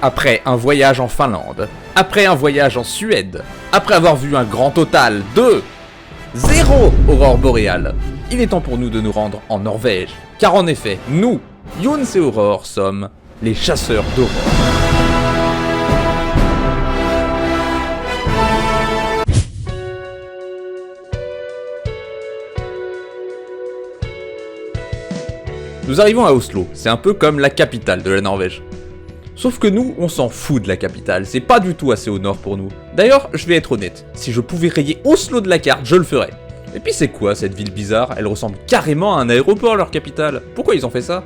Après un voyage en Finlande, après un voyage en Suède, après avoir vu un grand total de 0 aurore boréale, il est temps pour nous de nous rendre en Norvège. Car en effet, nous, Younes et Aurore, sommes les chasseurs d'aurore. Nous arrivons à Oslo, c'est un peu comme la capitale de la Norvège. Sauf que nous, on s'en fout de la capitale, c'est pas du tout assez au nord pour nous. D'ailleurs, je vais être honnête, si je pouvais rayer Oslo de la carte, je le ferais. Et puis c'est quoi cette ville bizarre? Elle ressemble carrément à un aéroport, leur capitale. Pourquoi ils ont fait ça?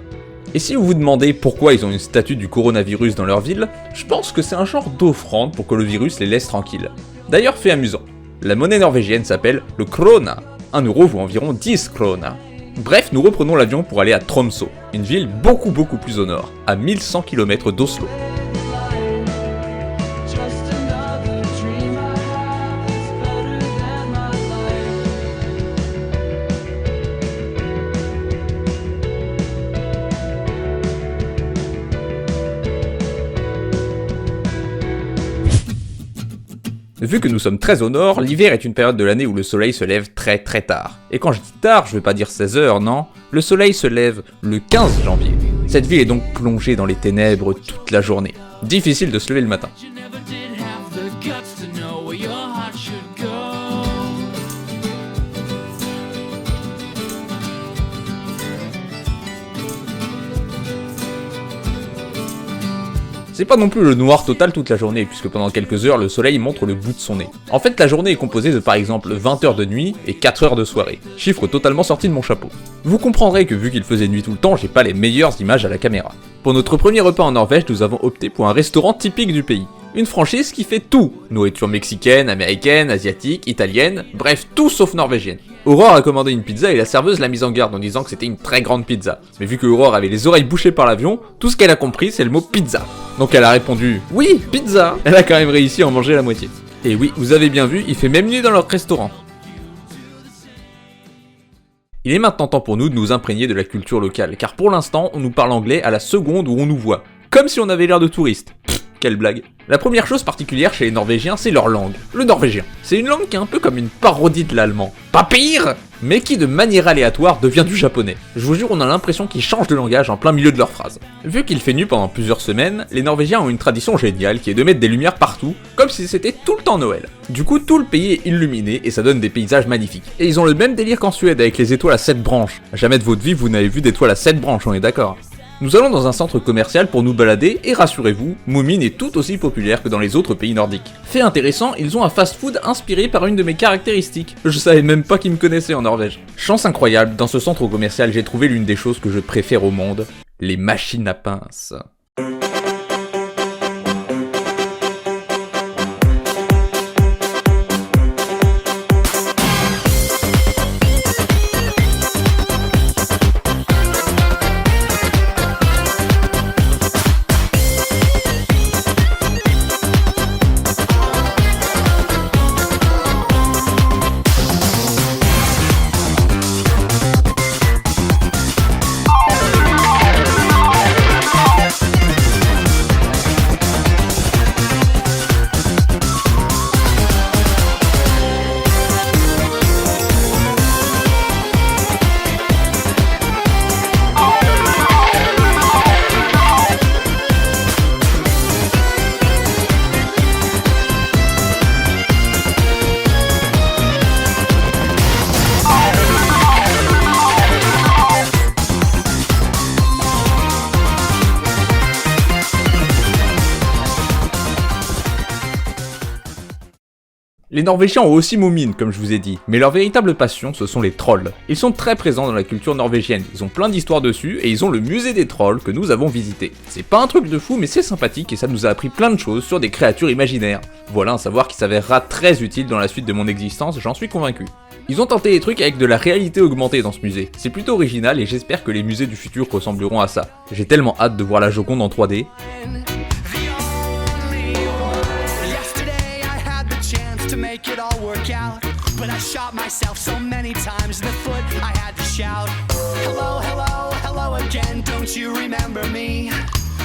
Et si vous vous demandez pourquoi ils ont une statue du coronavirus dans leur ville, je pense que c'est un genre d'offrande pour que le virus les laisse tranquilles. D'ailleurs, fait amusant, la monnaie norvégienne s'appelle le krona. 1 euro vaut environ 10 krona. Bref, nous reprenons l'avion pour aller à Tromsø, une ville beaucoup plus au nord, à 1100 km d'Oslo. Vu que nous sommes très au nord, l'hiver est une période de l'année où le soleil se lève très tard. Et quand je dis tard, je veux pas dire 16h, non. Le soleil se lève le 15 janvier. Cette ville est donc plongée dans les ténèbres toute la journée. Difficile de se lever le matin. C'est pas non plus le noir total toute la journée, puisque pendant quelques heures, le soleil montre le bout de son nez. En fait, la journée est composée de par exemple 20 heures de nuit et 4 heures de soirée. Chiffre totalement sorti de mon chapeau. Vous comprendrez que vu qu'il faisait nuit tout le temps, j'ai pas les meilleures images à la caméra. Pour notre premier repas en Norvège, nous avons opté pour un restaurant typique du pays. Une franchise qui fait tout. Nourriture mexicaine, américaine, asiatique, italienne, bref, tout sauf norvégienne. Aurore a commandé une pizza et la serveuse l'a mise en garde en disant que c'était une très grande pizza. Mais vu que Aurore avait les oreilles bouchées par l'avion, tout ce qu'elle a compris c'est le mot pizza. Donc elle a répondu « Oui, pizza !» Elle a quand même réussi à en manger la moitié. Et oui, vous avez bien vu, il fait même nuit dans leur restaurant. Il est maintenant temps pour nous de nous imprégner de la culture locale, car pour l'instant, on nous parle anglais à la seconde où on nous voit. Comme si on avait l'air de touristes. Quelle blague. La première chose particulière chez les Norvégiens, c'est leur langue, le norvégien. C'est une langue qui est un peu comme une parodie de l'allemand. Pas pire, mais qui de manière aléatoire devient du japonais. Je vous jure, on a l'impression qu'ils changent de langage en plein milieu de leur phrase. Vu qu'il fait nuit pendant plusieurs semaines, les Norvégiens ont une tradition géniale qui est de mettre des lumières partout, comme si c'était tout le temps Noël. Du coup, tout le pays est illuminé et ça donne des paysages magnifiques. Et ils ont le même délire qu'en Suède avec les étoiles à 7 branches. Jamais de votre vie vous n'avez vu d'étoiles à 7 branches, on est d'accord. Nous allons dans un centre commercial pour nous balader et rassurez-vous, Moomin est tout aussi populaire que dans les autres pays nordiques. Fait intéressant, ils ont un fast-food inspiré par une de mes caractéristiques. Je savais même pas qu'ils me connaissaient en Norvège. Chance incroyable, dans ce centre commercial j'ai trouvé l'une des choses que je préfère au monde, les machines à pince. Les Norvégiens ont aussi Moomin, comme je vous ai dit, mais leur véritable passion, ce sont les trolls. Ils sont très présents dans la culture norvégienne, ils ont plein d'histoires dessus, et ils ont le musée des trolls que nous avons visité. C'est pas un truc de fou, mais c'est sympathique et ça nous a appris plein de choses sur des créatures imaginaires. Voilà un savoir qui s'avérera très utile dans la suite de mon existence, j'en suis convaincu. Ils ont tenté des trucs avec de la réalité augmentée dans ce musée. C'est plutôt original et j'espère que les musées du futur ressembleront à ça. J'ai tellement hâte de voir la Joconde en 3D. Make it all work out, but I shot myself so many times in the foot I had to shout, hello, hello, hello again, don't you remember me?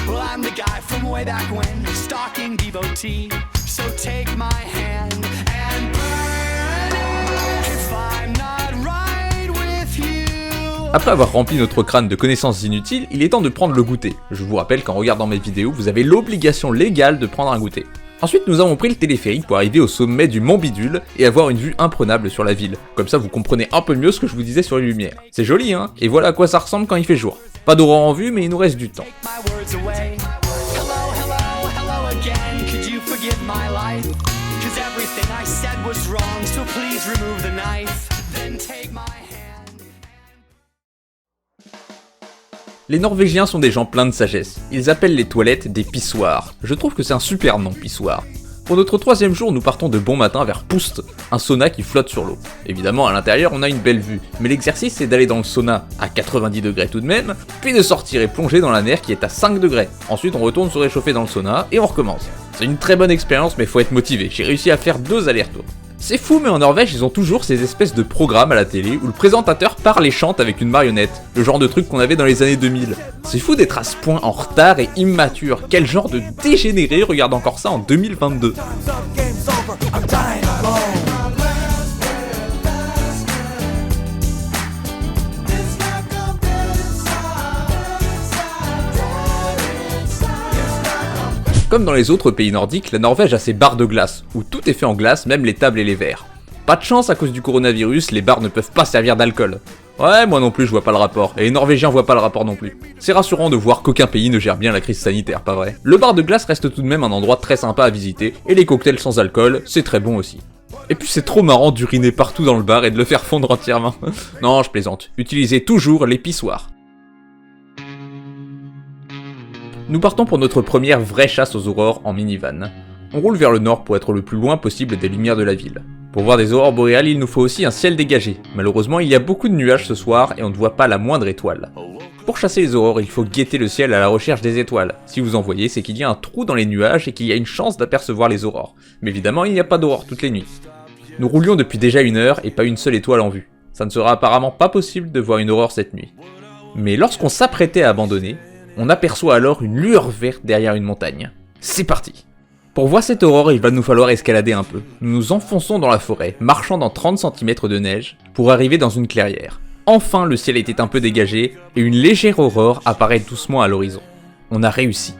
Well, I'm the guy from way back when, stalking devotee. So take my hand and burn it if I'm not right with you. Après avoir rempli notre crâne de connaissances inutiles, il est temps de prendre le goûter. Je vous rappelle qu'en regardant mes vidéos, vous avez l'obligation légale de prendre un goûter. Ensuite, nous avons pris le téléphérique pour arriver au sommet du Mont Bidule et avoir une vue imprenable sur la ville. Comme ça, vous comprenez un peu mieux ce que je vous disais sur les lumières. C'est joli, hein? Et voilà à quoi ça ressemble quand il fait jour. Pas d'aurore en vue, mais il nous reste du temps. Les Norvégiens sont des gens pleins de sagesse. Ils appellent les toilettes des pissoirs. Je trouve que c'est un super nom, pissoir. Pour notre troisième jour, nous partons de bon matin vers Pust, un sauna qui flotte sur l'eau. Évidemment, à l'intérieur, on a une belle vue, mais l'exercice c'est d'aller dans le sauna à 90 degrés tout de même, puis de sortir et plonger dans la mer qui est à 5 degrés. Ensuite, on retourne se réchauffer dans le sauna et on recommence. C'est une très bonne expérience, mais faut être motivé. J'ai réussi à faire 2 allers-retours. C'est fou, mais en Norvège, ils ont toujours ces espèces de programmes à la télé où le présentateur parle et chante avec une marionnette, le genre de truc qu'on avait dans les années 2000. C'est fou d'être à ce point en retard et immature. Quel genre de dégénéré regarde encore ça en 2022. Comme dans les autres pays nordiques, la Norvège a ses bars de glace, où tout est fait en glace, même les tables et les verres. Pas de chance, à cause du coronavirus, les bars ne peuvent pas servir d'alcool. Ouais, moi non plus je vois pas le rapport, et les Norvégiens voient pas le rapport non plus. C'est rassurant de voir qu'aucun pays ne gère bien la crise sanitaire, pas vrai? Le bar de glace reste tout de même un endroit très sympa à visiter, et les cocktails sans alcool, c'est très bon aussi. Et puis c'est trop marrant d'uriner partout dans le bar et de le faire fondre entièrement. Non, je plaisante. Utilisez toujours les pissoirs. Nous partons pour notre première vraie chasse aux aurores en minivan. On roule vers le nord pour être le plus loin possible des lumières de la ville. Pour voir des aurores boréales, il nous faut aussi un ciel dégagé. Malheureusement, il y a beaucoup de nuages ce soir et on ne voit pas la moindre étoile. Pour chasser les aurores, il faut guetter le ciel à la recherche des étoiles. Si vous en voyez, c'est qu'il y a un trou dans les nuages et qu'il y a une chance d'apercevoir les aurores. Mais évidemment, il n'y a pas d'aurore toutes les nuits. Nous roulions depuis déjà 1 heure et pas une seule étoile en vue. Ça ne sera apparemment pas possible de voir une aurore cette nuit. Mais lorsqu'on s'apprêtait à abandonner, on aperçoit alors une lueur verte derrière une montagne. C'est parti! Pour voir cette aurore, il va nous falloir escalader un peu. Nous nous enfonçons dans la forêt, marchant dans 30 cm de neige, pour arriver dans une clairière. Enfin, le ciel était un peu dégagé, et une légère aurore apparaît doucement à l'horizon. On a réussi.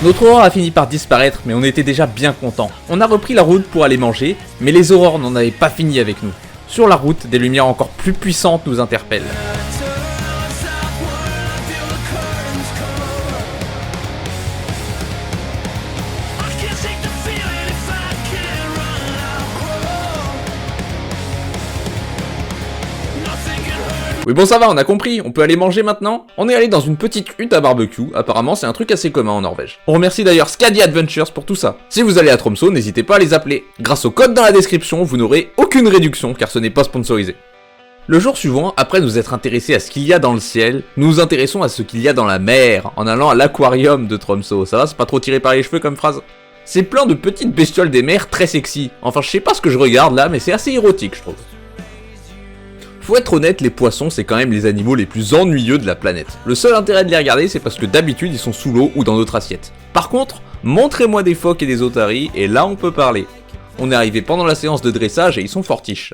Notre aurore a fini par disparaître, mais on était déjà bien content. On a repris la route pour aller manger, mais les aurores n'en avaient pas fini avec nous. Sur la route, des lumières encore plus puissantes nous interpellent. Oui bon ça va, on a compris, on peut aller manger maintenant? On est allé dans une petite hutte à barbecue, apparemment c'est un truc assez commun en Norvège. On remercie d'ailleurs Skadi Adventures pour tout ça. Si vous allez à Tromsø, n'hésitez pas à les appeler. Grâce au code dans la description, vous n'aurez aucune réduction car ce n'est pas sponsorisé. Le jour suivant, après nous être intéressés à ce qu'il y a dans le ciel, nous nous intéressons à ce qu'il y a dans la mer, en allant à l'aquarium de Tromsø. Ça va, c'est pas trop tiré par les cheveux comme phrase? C'est plein de petites bestioles des mers très sexy. Enfin je sais pas ce que je regarde là, mais c'est assez érotique je trouve. Faut être honnête, les poissons c'est quand même les animaux les plus ennuyeux de la planète. Le seul intérêt de les regarder c'est parce que d'habitude ils sont sous l'eau ou dans notre assiette. Par contre, montrez-moi des phoques et des otaries et là on peut parler. On est arrivé pendant la séance de dressage et ils sont fortiches.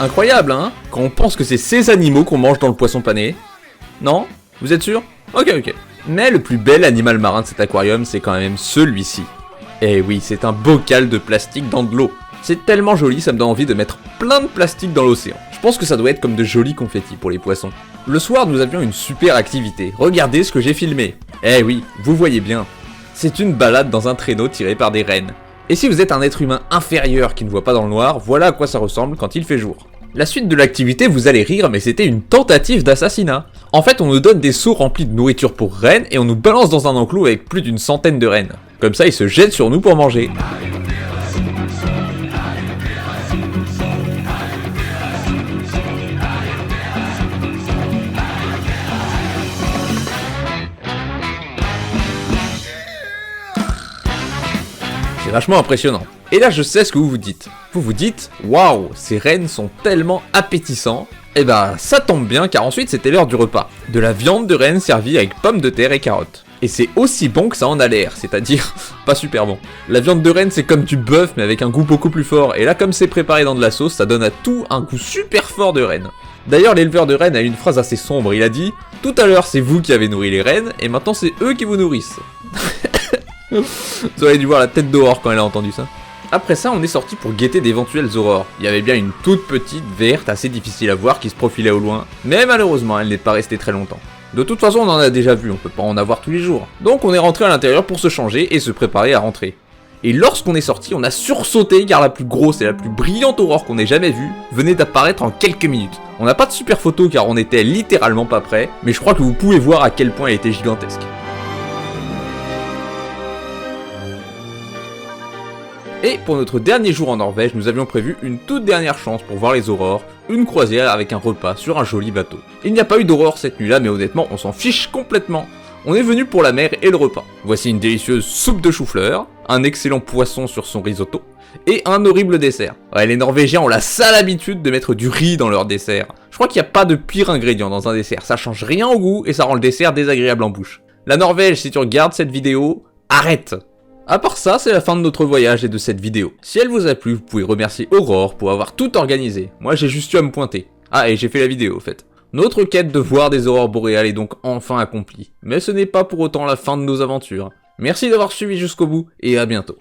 Incroyable, hein? Quand on pense que c'est ces animaux qu'on mange dans le poisson pané. Non? Vous êtes sûr? Ok. Mais le plus bel animal marin de cet aquarium, c'est quand même celui-ci. Eh oui, c'est un bocal de plastique dans de l'eau. C'est tellement joli, ça me donne envie de mettre plein de plastique dans l'océan. Je pense que ça doit être comme de jolis confettis pour les poissons. Le soir, nous avions une super activité. Regardez ce que j'ai filmé. Eh oui, vous voyez bien. C'est une balade dans un traîneau tiré par des rennes. Et si vous êtes un être humain inférieur qui ne voit pas dans le noir, voilà à quoi ça ressemble quand il fait jour. La suite de l'activité, vous allez rire, mais c'était une tentative d'assassinat. En fait, on nous donne des seaux remplis de nourriture pour rennes et on nous balance dans un enclos avec plus d'une centaine de rennes. Comme ça, ils se jettent sur nous pour manger. C'est vachement impressionnant. Et là, je sais ce que vous vous dites. Vous vous dites, waouh, ces rennes sont tellement appétissants. Et bah, ça tombe bien car ensuite c'était l'heure du repas. De la viande de renne servie avec pommes de terre et carottes. Et c'est aussi bon que ça en a l'air, c'est-à-dire pas super bon. La viande de renne c'est comme du bœuf mais avec un goût beaucoup plus fort. Et là, comme c'est préparé dans de la sauce, ça donne à tout un goût super fort de renne. D'ailleurs, l'éleveur de rennes a une phrase assez sombre. Il a dit, tout à l'heure c'est vous qui avez nourri les rennes et maintenant c'est eux qui vous nourrissent. Vous auriez dû voir la tête d'Aurore quand elle a entendu ça. Après ça, on est sorti pour guetter d'éventuelles aurores. Il y avait bien une toute petite, verte, assez difficile à voir qui se profilait au loin, mais malheureusement, elle n'est pas restée très longtemps. De toute façon, on en a déjà vu, on peut pas en avoir tous les jours. Donc on est rentré à l'intérieur pour se changer et se préparer à rentrer. Et lorsqu'on est sorti, on a sursauté car la plus grosse et la plus brillante aurore qu'on ait jamais vue venait d'apparaître en quelques minutes. On n'a pas de super photo car on était littéralement pas prêts, mais je crois que vous pouvez voir à quel point elle était gigantesque. Et pour notre dernier jour en Norvège, nous avions prévu une toute dernière chance pour voir les aurores, une croisière avec un repas sur un joli bateau. Il n'y a pas eu d'aurore cette nuit-là, mais honnêtement, on s'en fiche complètement. On est venu pour la mer et le repas. Voici une délicieuse soupe de chou-fleur, un excellent poisson sur son risotto, et un horrible dessert. Ouais, les Norvégiens ont la sale habitude de mettre du riz dans leur dessert. Je crois qu'il n'y a pas de pire ingrédient dans un dessert, ça change rien au goût et ça rend le dessert désagréable en bouche. La Norvège, si tu regardes cette vidéo, arrête! À part ça, c'est la fin de notre voyage et de cette vidéo. Si elle vous a plu, vous pouvez remercier Aurore pour avoir tout organisé. Moi, j'ai juste eu à me pointer. Ah, et j'ai fait la vidéo, en fait. Notre quête de voir des aurores boréales est donc enfin accomplie. Mais ce n'est pas pour autant la fin de nos aventures. Merci d'avoir suivi jusqu'au bout, et à bientôt.